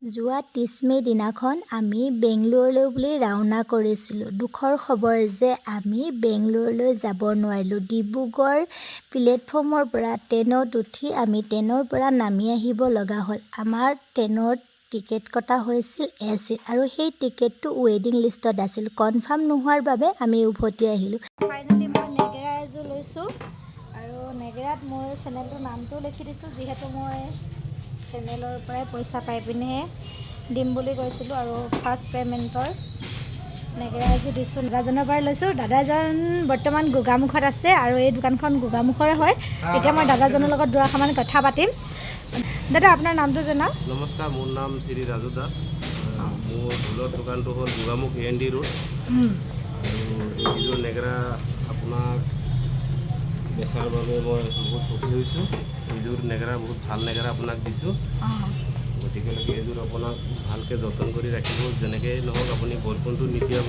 যোৱা ৩০ মে' দিনাখন আমি বেংগলোৰলৈ বুলি ৰাওনা কৰিছিলোঁ। দুখৰ খবৰ যে আমি বেংগলোৰলৈ যাব নোৱাৰিলোঁ। ডিব্ৰুগড় প্লেটফৰ্মৰ পৰা ট্ৰেইনত উঠি আমি ট্ৰেইনৰ পৰা নামি আহিব লগা হ'ল। আমাৰ ট্ৰেইনৰ টিকেট কটা হৈছিল AC আৰু সেই টিকেটটো ৱেইটিং লিষ্টত আছিল। কনফাৰ্ম নোহোৱাৰ বাবে আমি উভতি আহিলোঁ। ফাইনেলি মই নেগেৰা এযোৰ লৈছোঁ আৰু নেগেৰাত মোৰ চেনেলটোৰ নামটো লিখি দিছোঁ, যিহেতু মই চেনেলৰ পৰাই পইচা পাই পিনেহে দিম বুলি কৈছিলোঁ আৰু ফাৰ্ষ্ট পে'মেণ্টৰ নেগেৰা এযোৰ দিছোঁ। দাদাজনৰ পৰাই লৈছোঁ। দাদাজন বৰ্তমান গোগামুখত আছে আৰু এই দোকানখন গোগামুখৰে হয়। এতিয়া মই দাদাজনৰ লগত দুআষাৰমান কথা পাতিম। দাদা, আপোনাৰ নামটো জনাওক। নমস্কাৰ, মোৰ নাম শ্ৰী ৰাজু দাস। মোৰ ফুলৰ দোকানটো হ'ল গোগামুখ AND ৰোড। আৰু এইযোৰ নেগেৰা আপোনাক বেচাৰ বাবে মই বহুত সুখী হৈছোঁ। এইযোৰ নেগেৰা বহুত ভাল নেগেৰা আপোনাক দিছোঁ। গতিকে এইযোৰ আপোনাক ভালকৈ যতন কৰি ৰাখিব। যেনেকৈ নহওক আপুনি বৰষুণটো নিতিয়াব,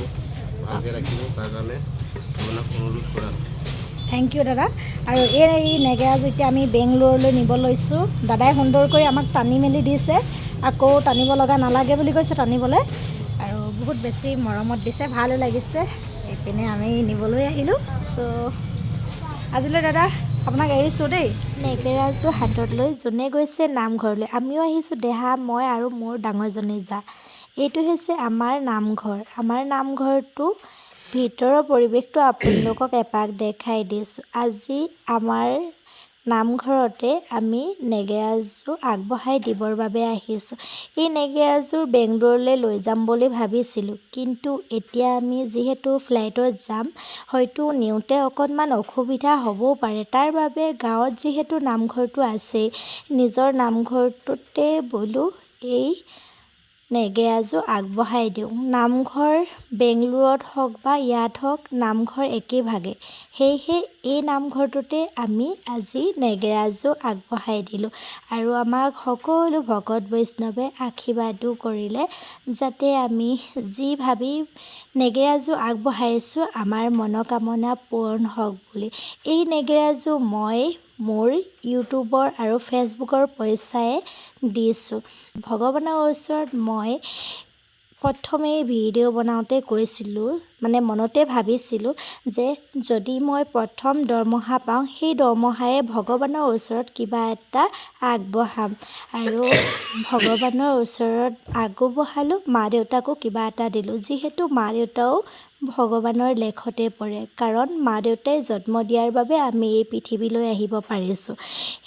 ভালকৈ ৰাখিব, তাৰ কাৰণে আপোনাক অনুৰোধ কৰা। থেংক ইউ দাদা। আৰু এই নেগেৰাযোৰ এতিয়া আমি বেংগলোৰলৈ নিব লৈছোঁ। দাদাই সুন্দৰকৈ আমাক টানি মেলি দিছে, আকৌ টানিব লগা নালাগে বুলি কৈছে টানিবলৈ, আৰু বহুত বেছি মৰমত দিছে, ভালো লাগিছে। এইপিনে আমি নিবলৈ আহিলোঁ। চ' আজিলৈ দাদা আপোনাক এৰিছোঁ দেই। নেগেৰাযোৰ হাতত লৈ যোনে গৈছে নামঘৰলৈ, আমিও আহিছোঁ দেহা, মই আৰু মোৰ ডাঙৰজনী জা। এইটো হৈছে আমাৰ নামঘৰ। আমাৰ নামঘৰটো ভিতৰৰ পৰিৱেশটো আপোনালোকক এপাক দেখাই দিছোঁ। আজি আমাৰ নামঘৰতে আমি নেগেৰাযোৰ আগবঢ়াই দিবৰ বাবে আহিছোঁ। এই নেগেৰাযোৰ বেংগলোৰলৈ লৈ যাম বুলি ভাবিছিলোঁ, কিন্তু এতিয়া আমি যিহেতু ফ্লাইটত যাম, হয়তো নিওঁতে অকণমান অসুবিধা হ'বও পাৰে। তাৰ বাবে গাঁৱত যিহেতু নামঘৰটো আছেই, নিজৰ নামঘৰটোতে বোলো এই নেগেৰাযোৰ আগবঢ়াই দিওঁ। নামঘৰ বেংগলোৰত হওক বা ইয়াত হওক, নামঘৰ একেভাগে। সেয়েহে এই নামঘৰটোতে আমি আজি নেগেৰাযোৰ আগবঢ়াই দিলোঁ আৰু আমাক সকলো ভকত বৈষ্ণৱে আশীৰ্বাদো কৰিলে, যাতে আমি যি ভাবি নেগেৰাযোৰ আগবঢ়াইছোঁ আমাৰ মনোকামনা পূৰণ হওক বুলি। এই নেগেৰাযোৰ মই মোৰ ইউটিউবৰ আৰু ফেচবুকৰ পইচাৰে দিছোঁ। ভগৱানৰ ওচৰত মই প্ৰথমেই ভিডিঅ' বনাওঁতে কৈছিলোঁ, মানে মনতে ভাবিছিলোঁ যে যদি মই প্ৰথম দৰমহা পাওঁ, সেই দৰমহাৰে ভগৱানৰ ওচৰত কিবা এটা আগবঢ়াম। আৰু ভগৱানৰ ওচৰত আগবঢ়ালোঁ, মা দেউতাকো কিবা এটা দিলোঁ। যিহেতু মা দেউতাও ভগৱানৰ লেখতে পৰে, কাৰণ মা দেউতাই জন্ম দিয়াৰ বাবে আমি এই পৃথিৱীলৈ আহিব পাৰিছোঁ।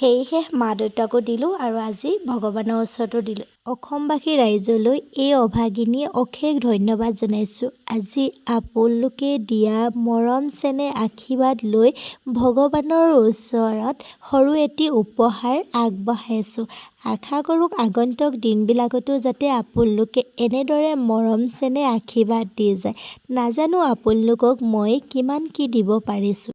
সেয়েহে মা দেউতাকো দিলোঁ আৰু আজি ভগৱানৰ ওচৰতো দিলোঁ। অসমবাসী ৰাইজলৈ এই অভাগিনীয়ে অশেষ ধন্যবাদ জনাইছোঁ। আজি আপোনালোকে দিয়া মৰম চেনেহ আশীৰ্বাদ লৈ ভগৱানৰ ওচৰত সৰু এটি উপহাৰ আগবঢ়াইছোঁ। আশা কৰোঁ আগন্তুক দিনবিলাকতো যাতে আপোনালোকে এনেদৰে মৰম চেনেহ আশীৰ্বাদ দি যায়। নাজানো আপোনালোকক মই কিমান কি দিব পাৰিছোঁ।